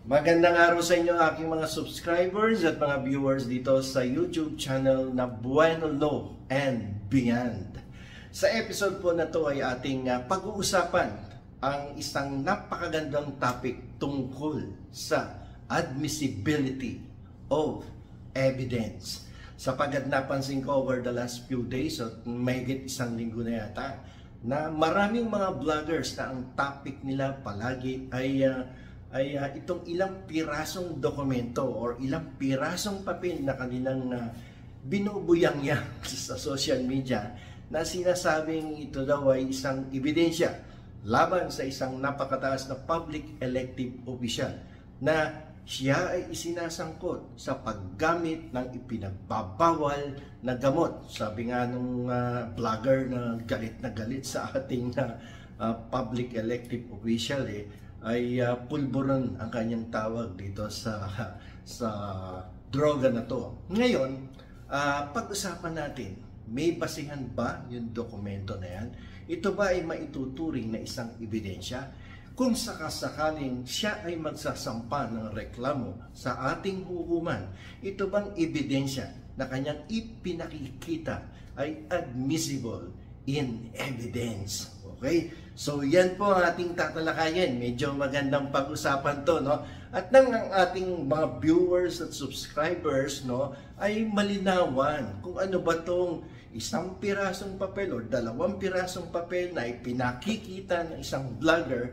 Magandang araw sa inyo aking mga subscribers at mga viewers dito sa YouTube channel na Bueno Law and Beyond. Sa episode po na to ay ating pag-uusapan ang isang napakagandang topic tungkol sa admissibility of evidence. Sapagkat napansin ko over the last few days at mahigit isang linggo na yata na maraming mga vloggers na ang topic nila palagi ay itong ilang pirasong dokumento or ilang pirasong papel na kanilang binubuyang-yang sa social media na sinasabing ito daw ay isang ebidensya laban sa isang napakataas na public elective official na siya ay isinasangkot sa paggamit ng ipinagbabawal na gamot. Sabi nga nung vlogger na galit sa ating public elective official ay pulburon ang kanyang tawag dito sa droga na to. Ngayon, pag-usapan natin, may basihan ba yung dokumento na yan? Ito ba ay maituturing na isang ebidensya? Kung sakasakaling siya ay magsasampa ng reklamo sa ating hukuman, ito bang ebidensya na kanyang ipinakikita ay admissible in evidence? Okay? So, yan po ang ating tatalakayin. Medyo magandang pag-usapan to, no? At nang ang ating mga viewers at subscribers, no, ay malinawan kung ano ba tong isang pirasong papel o dalawang pirasong papel na ipinakikita ng isang vlogger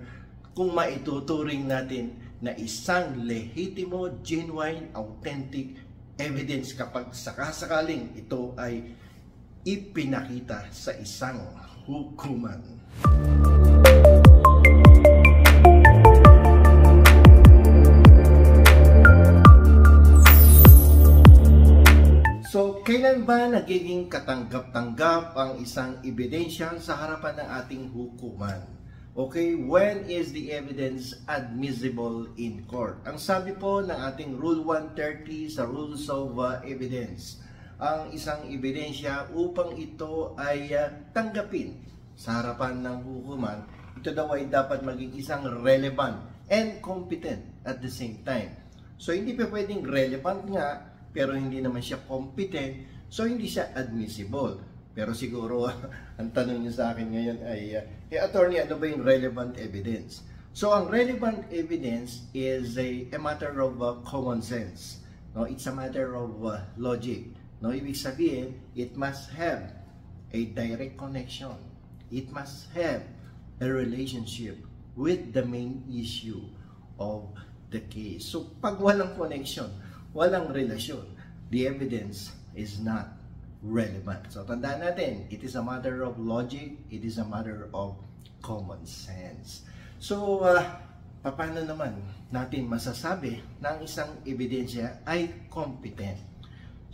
kung maituturing natin na isang lehitimo, genuine, authentic evidence kapag sakasakaling ito ay ipinakita sa isang hukuman. So, kailan ba nagiging katanggap-tanggap ang isang ebidensya sa harapan ng ating hukuman? Okay, when is the evidence admissible in court? Ang sabi po ng ating Rule 130 sa Rules of Evidence, ang isang ebidensya upang ito ay tanggapin sa harapan ng hukuman, ito daw ay dapat maging isang relevant and competent at the same time. So, hindi pa pwedeng relevant nga, pero hindi naman siya competent, so hindi siya admissible. Pero siguro, ang tanong niyo sa akin ngayon ay, attorney, ano ba yung relevant evidence? So, ang relevant evidence is a matter of common sense. No? It's a matter of logic. No? Ibig sabihin, it must have a direct connection. It must have a relationship with the main issue of the case. So, pag walang connection, walang relasyon, the evidence is not relevant. So, tandaan natin, it is a matter of logic, it is a matter of common sense. So, paano naman natin masasabi na ang isang ebidensya ay competent?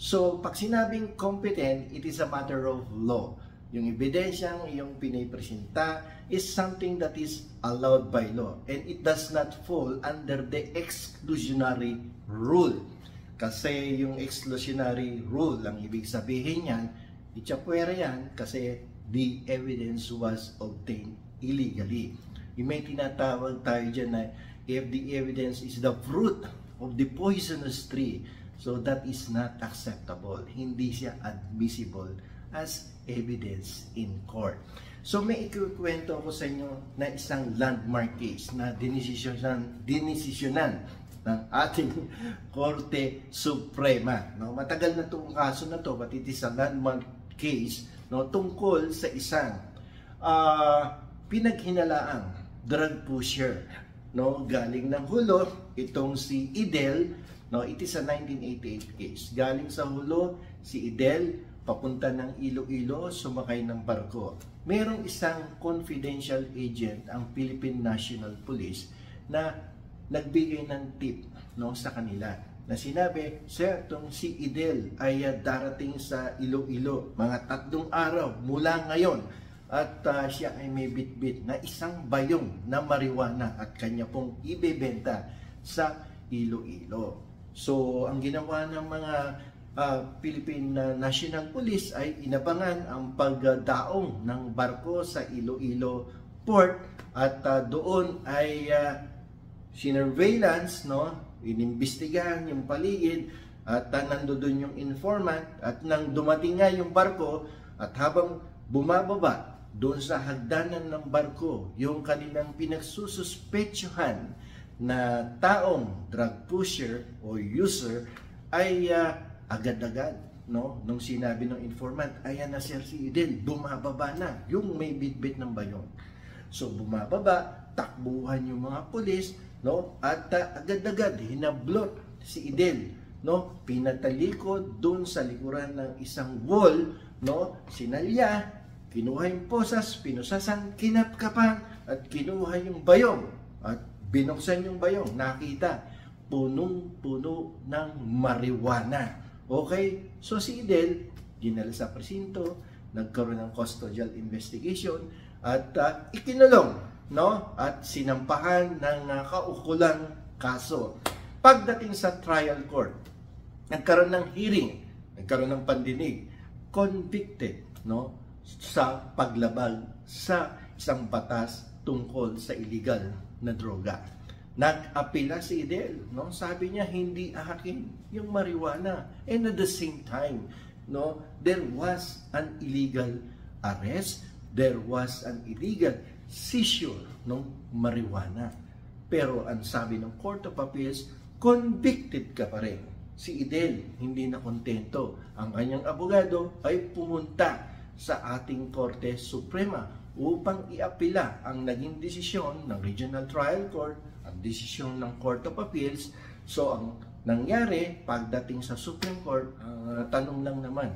So, pag sinabing competent, it is a matter of law. Yung ebidensyang iyong pinipresenta is something that is allowed by law and it does not fall under the exclusionary rule. Kasi yung exclusionary rule, ang ibig sabihin yan, itsapuera yan kasi the evidence was obtained illegally. Yung may tinatawag tayo dyan na if the evidence is the fruit of the poisonous tree, so that is not acceptable. Hindi siya admissible as evidence in court. So may ikukwento ko sa inyo na isang landmark case na dinesisyonan ng ating Korte Suprema. No? Matagal na itong kaso na to, but it is a landmark case, no? Tungkol sa isang pinaghinalaang drug pusher, no? Galing ng Hulo, itong si Idel, no? It is a 1988 case. Galing sa Hulo, si Idel, papunta ng Iloilo, sumakay ng barko. Merong isang confidential agent, ang Philippine National Police, na nagbigay ng tip, no, sa kanila. Na sinabi, sir, itong si Idel ay darating sa Iloilo, mga 3 araw mula ngayon. At siya ay may bitbit na isang bayong na marijuana at kanya pong ibebenta sa Iloilo. So, ang ginawa ng mga Philippine National Police ay inabangan ang pagdaong ng barko sa Iloilo Port at doon ay sinurveillance, no? Inimbestigahan yung paligid at nandoon yung informant at nang dumating nga yung barko at habang bumababa doon sa hagdanan ng barko yung kanilang pinagsususpetsyuhan na taong drug pusher o user ay agad-agad, no? Nung sinabi ng informant, ayan na sir si Idel, bumababa na yung may bitbit ng bayong. So bumababa, takbuhan yung mga pulis, no? At agad-agad hinablot si Idel, no? Pinatalikod doon sa likuran ng isang wall, no? Sinalya, kinuha yung posas, pinusasan, kinapkapan at kinuha yung bayong at binuksan yung bayong. Nakita, punong-puno ng marijuana. Okay? So si Idel, dinala sa presinto, nagkaroon ng custodial investigation at ikinulong, no? At sinampahan ng kaukulang kaso. Pagdating sa trial court, nagkaroon ng hearing, nagkaroon ng pandinig, convicted, no? Sa paglabag sa isang batas tungkol sa illegal na droga. Nag-apila si Idel, no? Sabi niya hindi akin yung marijuana. And at the same time, no, there was an illegal arrest, there was an illegal seizure ng marijuana. Pero ang sabi ng Court of Appeals, convicted ka pa rin. Si Idel hindi na kontento. Ang kanyang abogado ay pumunta sa ating Korte Suprema upang iapila ang naging desisyon ng Regional Trial Court, ang desisyon ng Court of Appeals. So ang nangyari pagdating sa Supreme Court, ang tanong lang naman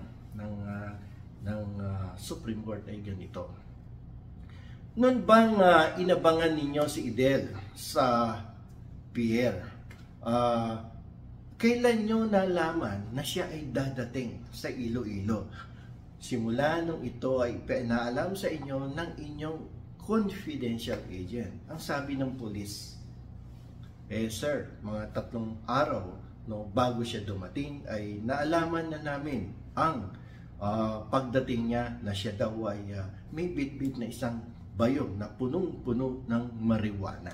ng Supreme Court ay ganito. Noon bang inabangan ninyo si Idel sa pier? Kailan nyo nalaman na siya ay dadating sa Iloilo? Simula nung ito ay pinaalam sa inyo ng inyong confidential agent. Ang sabi ng pulis, sir, mga 3 araw, no, bago siya dumating ay naalaman na namin ang pagdating niya na siya daw ay may bit-bit na isang bayong na punong-puno ng marijuana.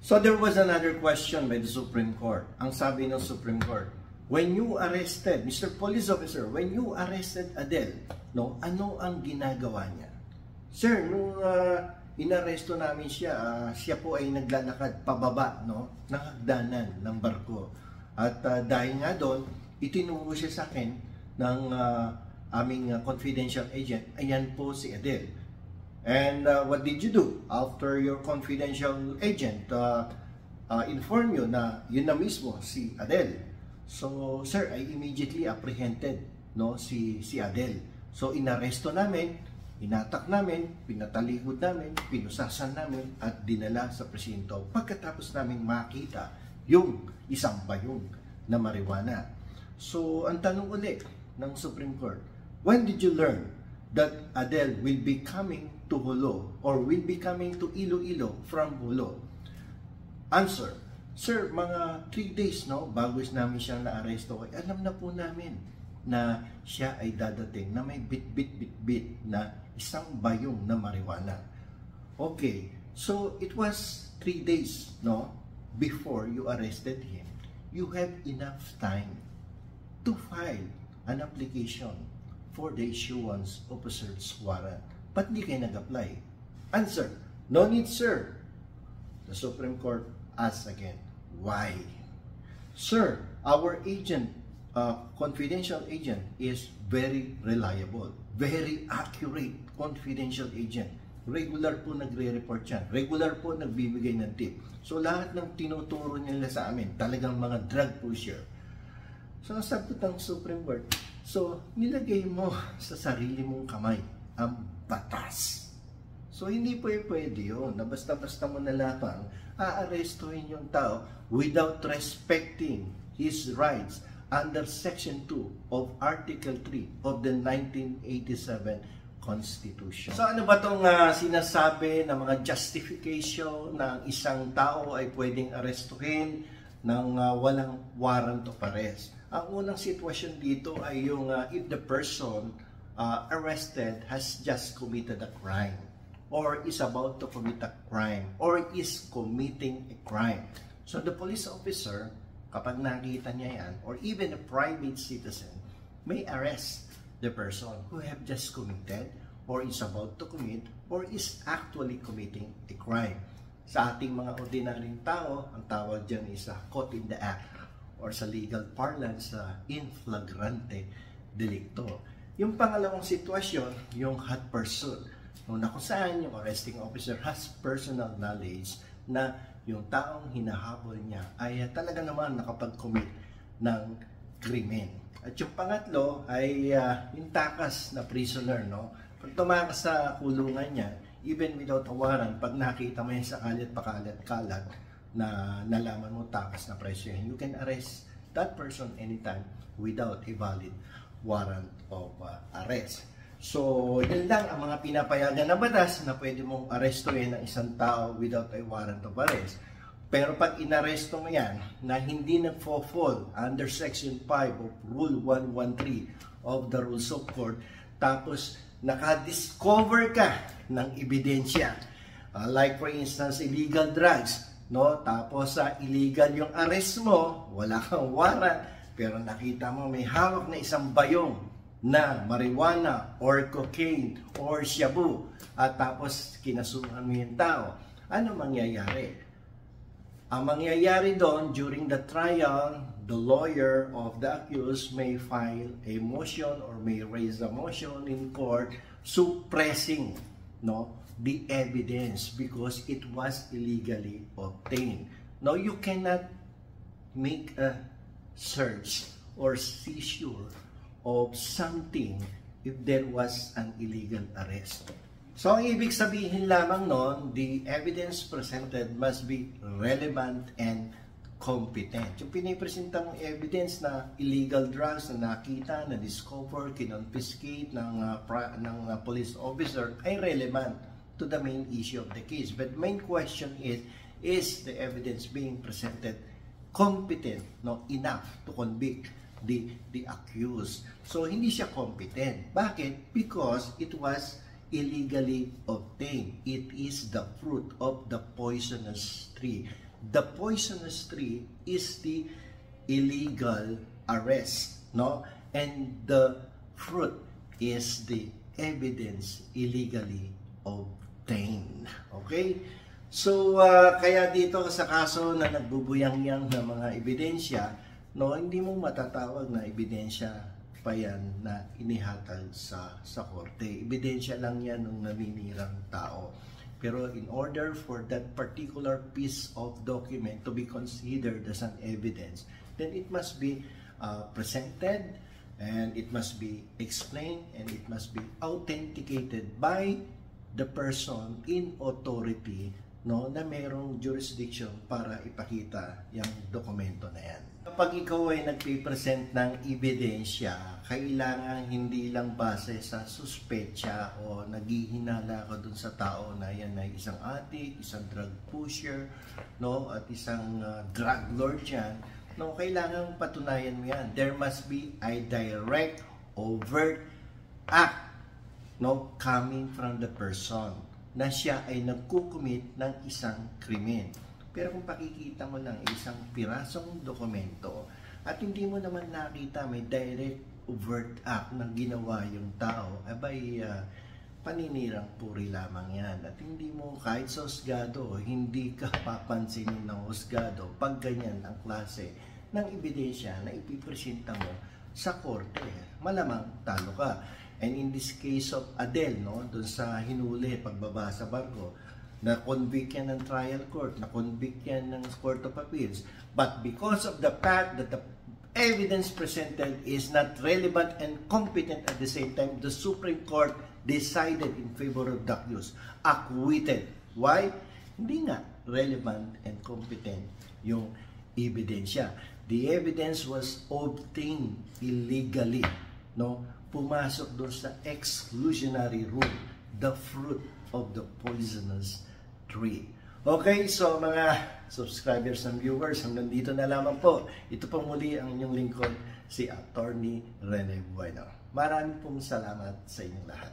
So there was another question by the Supreme Court. Ang sabi ng Supreme Court, when you arrested, Mr. Police Officer, when you arrested Adel, no, ano ang ginagawa niya? Sir, nung inaresto namin siya, siya po ay naglalakad pababa, no, ng hagdanan ng barko. At dahil nga doon, itinuro siya sa akin ng aming confidential agent, ayan po si Adel. And what did you do after your confidential agent inform you na yun na mismo si Adel? So, sir, I immediately apprehended, no, si Adel. So, inaresto namin, inatak namin, pinatalikod namin, pinusasan namin, at dinala sa presinto pagkatapos namin makita yung isang bayong na marijuana. So, ang tanong ulit ng Supreme Court, when did you learn that Adel will be coming to Jolo or will be coming to Iloilo from Jolo? Answer, sir, mga 3 days, no, bago namin siyang na-aresto, alam na po namin na siya ay dadating na may bit na isang bayong na marijuana. Okay, so it was 3 days, no, before you arrested him. You have enough time to file an application for the issuance of a search warrant. Ba't hindi kayo nag-apply? Answer, no need, sir. The Supreme Court asks again, why? Sir, our agent, confidential agent is very reliable, very accurate confidential agent. Regular po nagre-report yan. Regular po nagbibigay ng tip. So lahat ng tinuturo nila sa amin, talagang mga drug pusher. So sabi ng Supreme Court, so nilagay mo sa sarili mong kamay ang batas. So hindi pwede yun na basta-basta mo na lamang aarestuhin yung tao without respecting his rights under Section 2 of Article 3 of the 1987 Constitution. So ano ba itong sinasabi na mga justification na isang tao ay pwedeng arestuhin ng walang warrant of arrest? Ang unang sitwasyon dito ay yung if the person arrested has just committed a crime. or is about to commit a crime or is committing a crime. So the police officer, kapag nakita niya yan, or even a private citizen, may arrest the person who have just committed or is about to commit or is actually committing a crime. Sa ating mga ordinaryong tao, ang tawag dyan is caught in the act or sa legal parlance, in flagrante delicto. Yung pangalawang sitwasyon, yung hot pursuit, na kung saan yung arresting officer has personal knowledge na yung taong hinahabol niya ay talaga naman nakapag-commit ng krimen. At yung pangatlo ay yung takas na prisoner, no? Pag tumakas sa kulungan niya, even without a warrant, pag nakita mo yan sa kalat-pakalat-kalat na nalaman mo takas na preso yan, you can arrest that person anytime without a valid warrant of arrest. So, yun lang ang mga pinapayagan na batas na pwede mong arestuhin ng isang tao without a warrant of arrest. Pero pag inaresto mo yan na hindi nagfo-fall under Section 5 of Rule 113 of the Rules of Court, tapos naka-discover ka ng ebidensya, like for instance, illegal drugs, no? Tapos illegal yung arrest mo, wala kang warrant, pero nakita mo may hawak na isang bayong na marijuana or cocaine or shabu at tapos kinasuhan mo yung tao, ano mangyayari? Ang mangyayari doon, during the trial, the lawyer of the accused may file a motion or may raise a motion in court suppressing, no, the evidence because it was illegally obtained. Now, you cannot make a search or seizure of something if there was an illegal arrest. So, ang ibig sabihin lamang nun, the evidence presented must be relevant and competent. Yung pinipresenta mong evidence na illegal drugs na nakita, na discover, kinonfiscate ng police officer ay relevant to the main issue of the case. But main question is the evidence being presented competent, no, enough to convict the accused? So, hindi siya competent. Bakit? Because it was illegally obtained. It is the fruit of the poisonous tree. The poisonous tree is the illegal arrest, no? And the fruit is the evidence illegally obtained. Okay? So, kaya dito sa kaso na nagbubuyang-yang ng mga ebidensya, no, hindi mo matatawag na ebidensya pa yan na inihatag sa korte. Ebidensya lang yan ng naninirang tao. Pero in order for that particular piece of document to be considered as an evidence, then it must be presented, and it must be explained, and it must be authenticated by the person in authority, no, na mayroong jurisdiction para ipakita yung dokumento na yan. Kapag ikaw ay nagpipresent ng ebidensya, kailangan hindi lang base sa suspetsya o naghihinala ka dun sa tao na yan ay isang addict, isang drug pusher, no, at isang drug lord yan. No, kailangan patunayan mo yan. There must be a direct, overt act, no, coming from the person na siya ay nagkukumit ng isang krimen. Pero kung pakikita mo lang isang pirasong dokumento at hindi mo naman nakita may direct overt act na ginawa yung tao, abay paninirang puri lamang yan. At hindi mo kahit sa husgado, hindi ka papansinin ng husgado pag ganyan ang klase ng ebidensya na ipipresenta mo sa korte. Malamang talo ka. And in this case of Adele, no, doon sa hinuli, pagbaba sa barko, na-convict yan ng trial court, na-convict yan ng Court of Appeals. But because of the fact that the evidence presented is not relevant and competent at the same time, the Supreme Court decided in favor of the accused, acquitted. Why? Hindi nga relevant and competent yung ebidensya. The evidence was obtained illegally, no? Pumasok doon sa exclusionary rule, the fruit of the poisonous tree. Okay, so mga subscribers and viewers, hanggang dito na lamang po. Ito po muli ang inyong lingkod, si Attorney Rene Bueno. Maraming pong salamat sa inyong lahat.